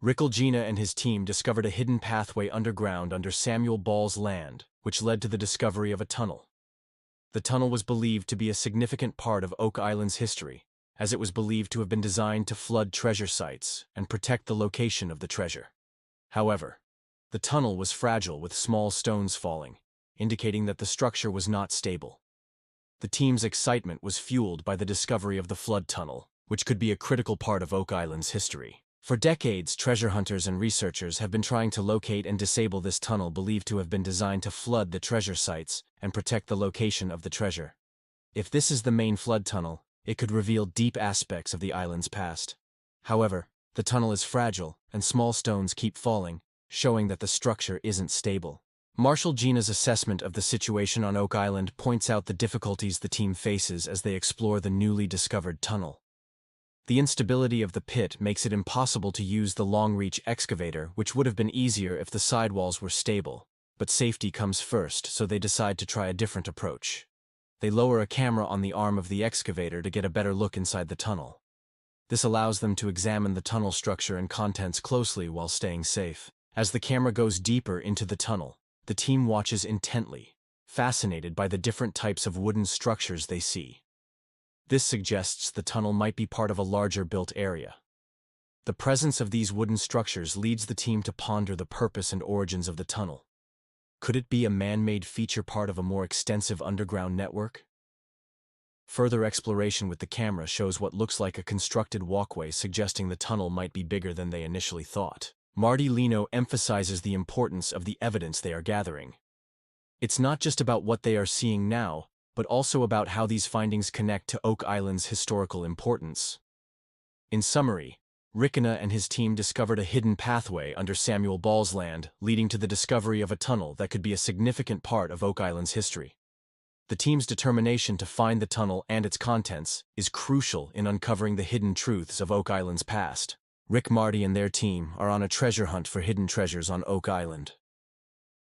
Lagina and his team discovered a hidden pathway underground under Samuel Ball's land, which led to the discovery of a tunnel. The tunnel was believed to be a significant part of Oak Island's history, as it was believed to have been designed to flood treasure sites and protect the location of the treasure. However, the tunnel was fragile with small stones falling, indicating that the structure was not stable. The team's excitement was fueled by the discovery of the flood tunnel, which could be a critical part of Oak Island's history. For decades, treasure hunters and researchers have been trying to locate and disable this tunnel believed to have been designed to flood the treasure sites and protect the location of the treasure. If this is the main flood tunnel, it could reveal deep aspects of the island's past. However, the tunnel is fragile, and small stones keep falling, showing that the structure isn't stable. Lagina's assessment of the situation on Oak Island points out the difficulties the team faces as they explore the newly discovered tunnel. The instability of the pit makes it impossible to use the long-reach excavator, which would have been easier if the sidewalls were stable, but safety comes first, so they decide to try a different approach. They lower a camera on the arm of the excavator to get a better look inside the tunnel. This allows them to examine the tunnel structure and contents closely while staying safe. As the camera goes deeper into the tunnel, the team watches intently, fascinated by the different types of wooden structures they see. This suggests the tunnel might be part of a larger built area. The presence of these wooden structures leads the team to ponder the purpose and origins of the tunnel. Could it be a man-made feature part of a more extensive underground network? Further exploration with the camera shows what looks like a constructed walkway, suggesting the tunnel might be bigger than they initially thought. Lino emphasizes the importance of the evidence they are gathering. It's not just about what they are seeing now, but also about how these findings connect to Oak Island's historical importance. In summary, Lagina and his team discovered a hidden pathway under Samuel Ball's land, leading to the discovery of a tunnel that could be a significant part of Oak Island's history. The team's determination to find the tunnel and its contents is crucial in uncovering the hidden truths of Oak Island's past. Lagina and their team are on a treasure hunt for hidden treasures on Oak Island.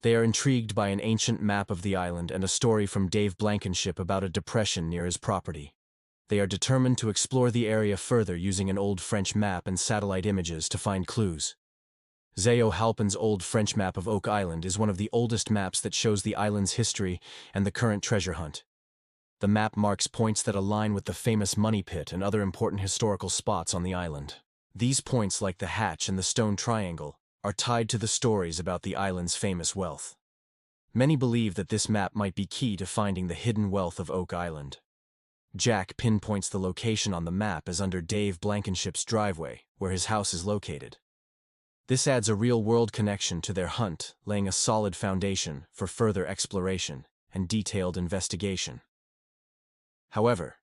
They are intrigued by an ancient map of the island and a story from Dave Blankenship about a depression near his property. They are determined to explore the area further using an old French map and satellite images to find clues. Zeo Halpin's old French map of Oak Island is one of the oldest maps that shows the island's history and the current treasure hunt. The map marks points that align with the famous money pit and other important historical spots on the island. These points, like the hatch and the stone triangle, are tied to the stories about the island's famous wealth. Many believe that this map might be key to finding the hidden wealth of Oak Island. Jack pinpoints the location on the map as under Dave Blankenship's driveway, where his house is located. This adds a real-world connection to their hunt, laying a solid foundation for further exploration and detailed investigation. However,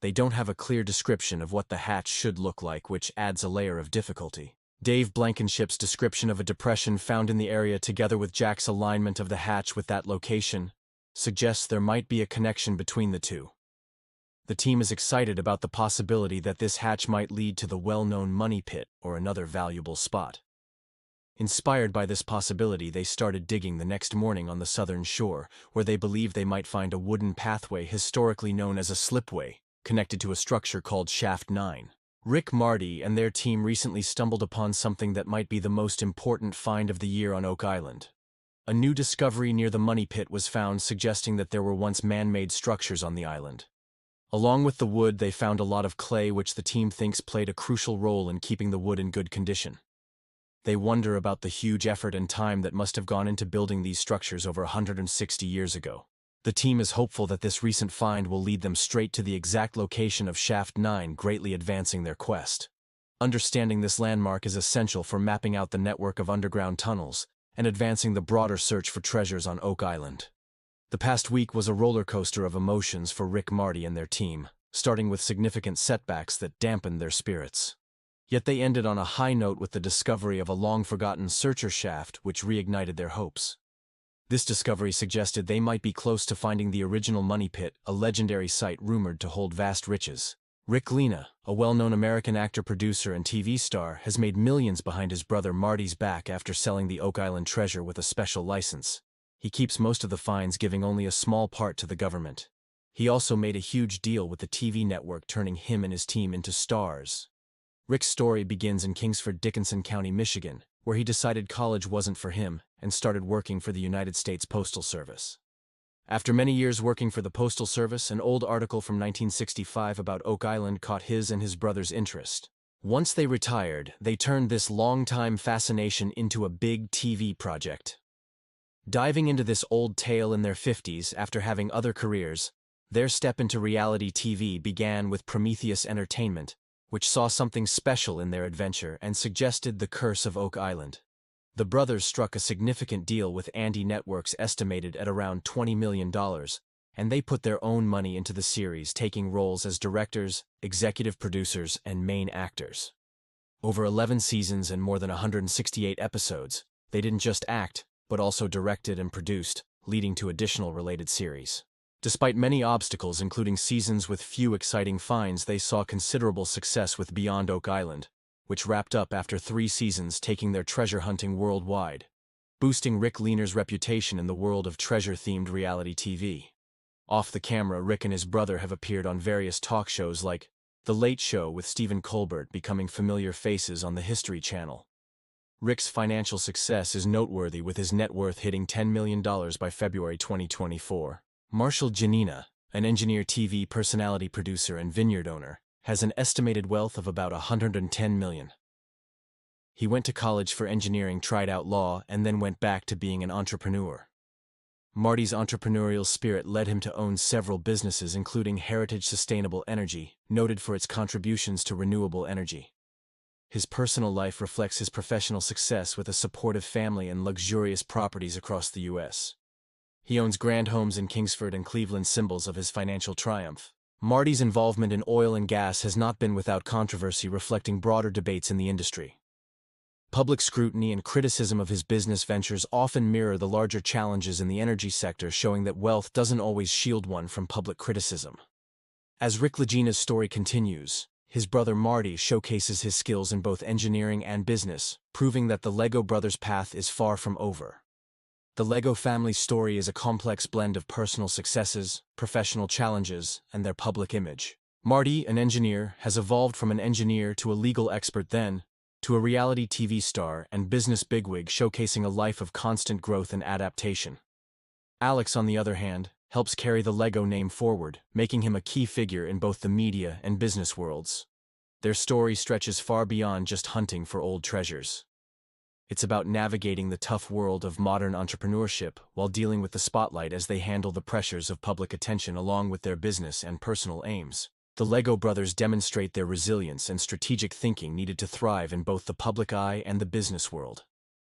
they don't have a clear description of what the hatch should look like, which adds a layer of difficulty. Dave Blankenship's description of a depression found in the area, together with Jack's alignment of the hatch with that location, suggests there might be a connection between the two. The team is excited about the possibility that this hatch might lead to the well-known money pit or another valuable spot. Inspired by this possibility, they started digging the next morning on the southern shore, where they believed they might find a wooden pathway historically known as a slipway, connected to a structure called Shaft 9. Lagina and their team recently stumbled upon something that might be the most important find of the year on Oak Island. A new discovery near the money pit was found, suggesting that there were once man-made structures on the island. Along with the wood, they found a lot of clay, which the team thinks played a crucial role in keeping the wood in good condition. They wonder about the huge effort and time that must have gone into building these structures over 160 years ago. The team is hopeful that this recent find will lead them straight to the exact location of Shaft 9, greatly advancing their quest. Understanding this landmark is essential for mapping out the network of underground tunnels and advancing the broader search for treasures on Oak Island. The past week was a roller coaster of emotions for Lagina and their team, starting with significant setbacks that dampened their spirits. Yet they ended on a high note with the discovery of a long-forgotten searcher shaft, which reignited their hopes. This discovery suggested they might be close to finding the original money pit, a legendary site rumored to hold vast riches. Lagina, a well-known American actor, producer, and TV star, has made millions behind his brother Marty's back after selling the Oak Island treasure with a special license. He keeps most of the finds, giving only a small part to the government. He also made a huge deal with the TV network, turning him and his team into stars. Rick's story begins in Kingsford, Dickinson County, Michigan, where he decided college wasn't for him and started working for the United States Postal Service. After many years working for the Postal Service, an old article from 1965 about Oak Island caught his and his brother's interest. Once they retired, they turned this long-time fascination into a big TV project. Diving into this old tale in their 50s after having other careers, their step into reality TV began with Prometheus Entertainment, which saw something special in their adventure and suggested the curse of Oak Island. The brothers struck a significant deal with Andy Networks estimated at around $20 million, and they put their own money into the series, taking roles as directors, executive producers, and main actors. Over 11 seasons and more than 168 episodes, they didn't just act, but also directed and produced, leading to additional related series. Despite many obstacles, including seasons with few exciting finds, they saw considerable success with Beyond Oak Island, which wrapped up after 3 seasons, taking their treasure hunting worldwide, boosting Rick Lehner's reputation in the world of treasure-themed reality TV. Off the camera, Rick and his brother have appeared on various talk shows like The Late Show with Stephen Colbert, becoming familiar faces on the History Channel. Rick's financial success is noteworthy, with his net worth hitting $10 million by February 2024. Marshall Janina, an engineer, TV personality, producer, and vineyard owner, has an estimated wealth of about $110 million. He went to college for engineering, tried out law, and then went back to being an entrepreneur. Marty's entrepreneurial spirit led him to own several businesses, including Heritage Sustainable Energy, noted for its contributions to renewable energy. His personal life reflects his professional success, with a supportive family and luxurious properties across the U.S. He owns grand homes in Kingsford and Cleveland, symbols of his financial triumph. Marty's involvement in oil and gas has not been without controversy, reflecting broader debates in the industry. Public scrutiny and criticism of his business ventures often mirror the larger challenges in the energy sector, showing that wealth doesn't always shield one from public criticism. As Rick Lagina's story continues, his brother Marty showcases his skills in both engineering and business, proving that the Lego brothers' path is far from over. The Lego family's story is a complex blend of personal successes, professional challenges, and their public image. Marty, an engineer, has evolved from an engineer to a legal expert, then to a reality TV star and business bigwig, showcasing a life of constant growth and adaptation. Alex, on the other hand, helps carry the Lego name forward, making him a key figure in both the media and business worlds. Their story stretches far beyond just hunting for old treasures. It's about navigating the tough world of modern entrepreneurship while dealing with the spotlight as they handle the pressures of public attention along with their business and personal aims. The Lego brothers demonstrate their resilience and strategic thinking needed to thrive in both the public eye and the business world.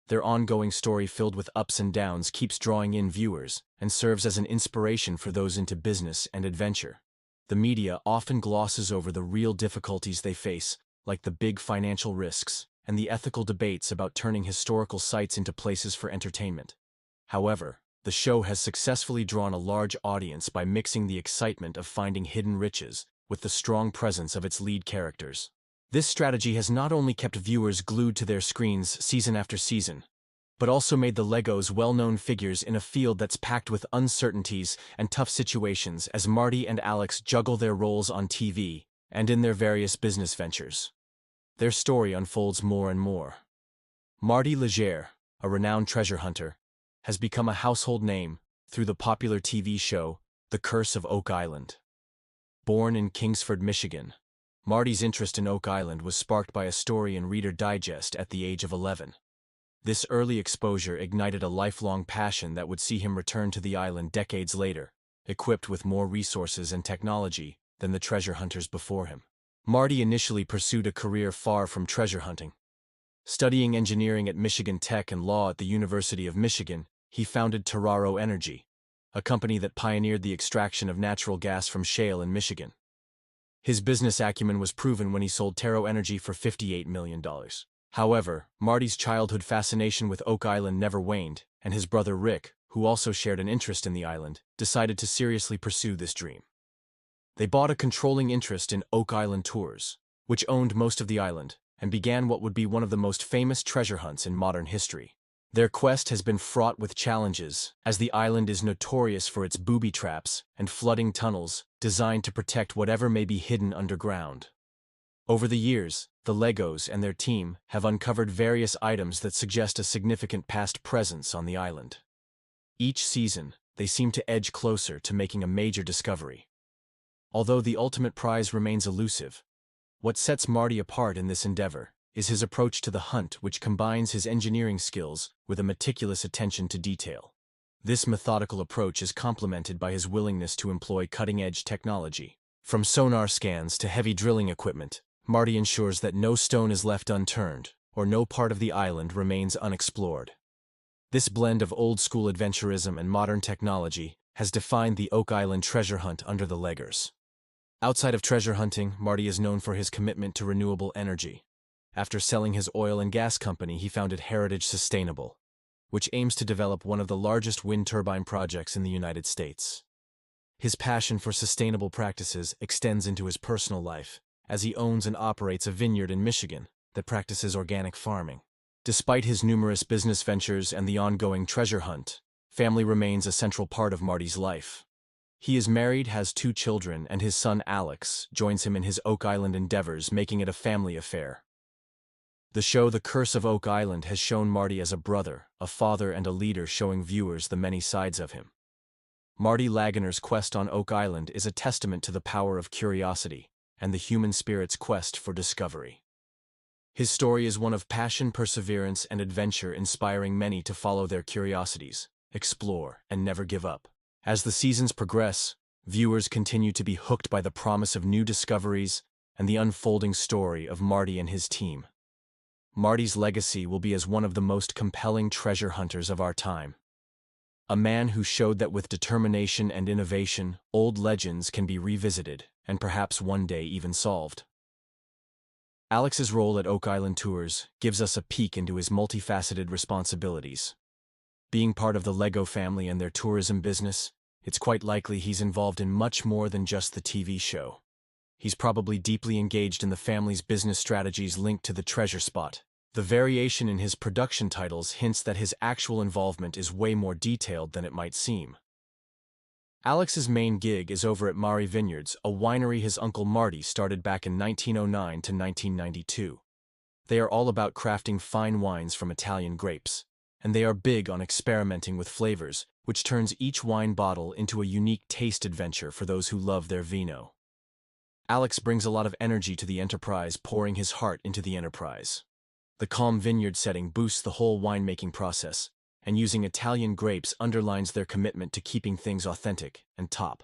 Their ongoing story, filled with ups and downs, keeps drawing in viewers and serves as an inspiration for those into business and adventure. The media often glosses over the real difficulties they face, like the big financial risks and the ethical debates about turning historical sites into places for entertainment. However, the show has successfully drawn a large audience by mixing the excitement of finding hidden riches with the strong presence of its lead characters. This strategy has not only kept viewers glued to their screens season after season, but also made the Legos well-known figures in a field that's packed with uncertainties and tough situations as Marty and Alex juggle their roles on TV and in their various business ventures. Their story unfolds more and more. Marty Leger, a renowned treasure hunter, has become a household name through the popular TV show The Curse of Oak Island. Born in Kingsford, Michigan, Marty's interest in Oak Island was sparked by a story in Reader Digest at the age of 11. This early exposure ignited a lifelong passion that would see him return to the island decades later, equipped with more resources and technology than the treasure hunters before him. Marty initially pursued a career far from treasure hunting. Studying engineering at Michigan Tech and law at the University of Michigan, he founded Terraro Energy, a company that pioneered the extraction of natural gas from shale in Michigan. His business acumen was proven when he sold Terraro Energy for $58 million. However, Marty's childhood fascination with Oak Island never waned, and his brother Rick, who also shared an interest in the island, decided to seriously pursue this dream. They bought a controlling interest in Oak Island Tours, which owned most of the island, and began what would be one of the most famous treasure hunts in modern history. Their quest has been fraught with challenges, as the island is notorious for its booby traps and flooding tunnels designed to protect whatever may be hidden underground. Over the years, the Legos and their team have uncovered various items that suggest a significant past presence on the island. Each season, they seem to edge closer to making a major discovery. Although the ultimate prize remains elusive, what sets Marty apart in this endeavor is his approach to the hunt, which combines his engineering skills with a meticulous attention to detail. This methodical approach is complemented by his willingness to employ cutting-edge technology. From sonar scans to heavy drilling equipment, Marty ensures that no stone is left unturned, or no part of the island remains unexplored. This blend of old-school adventurism and modern technology has defined the Oak Island treasure hunt under the Leggers. Outside of treasure hunting, Marty is known for his commitment to renewable energy. After selling his oil and gas company, he founded Heritage Sustainable, which aims to develop one of the largest wind turbine projects in the United States. His passion for sustainable practices extends into his personal life, as he owns and operates a vineyard in Michigan that practices organic farming. Despite his numerous business ventures and the ongoing treasure hunt, family remains a central part of Marty's life. He is married, has 2 children, and his son Alex joins him in his Oak Island endeavors, making it a family affair. The show The Curse of Oak Island has shown Marty as a brother, a father, and a leader, showing viewers the many sides of him. Marty Laginer's quest on Oak Island is a testament to the power of curiosity and the human spirit's quest for discovery. His story is one of passion, perseverance, and adventure, inspiring many to follow their curiosities, explore, and never give up. As the seasons progress, viewers continue to be hooked by the promise of new discoveries and the unfolding story of Marty and his team. Marty's legacy will be as one of the most compelling treasure hunters of our time. A man who showed that with determination and innovation, old legends can be revisited and perhaps one day even solved. Alex's role at Oak Island Tours gives us a peek into his multifaceted responsibilities. Being part of the Lego family and their tourism business, it's quite likely he's involved in much more than just the TV show. He's probably deeply engaged in the family's business strategies linked to the treasure spot. The variation in his production titles hints that his actual involvement is way more detailed than it might seem. Alex's main gig is over at Mari Vineyards, a winery his uncle Marty started back in 1909 to 1992. They are all about crafting fine wines from Italian grapes, and they are big on experimenting with flavors, which turns each wine bottle into a unique taste adventure for those who love their vino. Alex brings a lot of energy to the enterprise, pouring his heart into the enterprise. The calm vineyard setting boosts the whole winemaking process, and using Italian grapes underlines their commitment to keeping things authentic and top.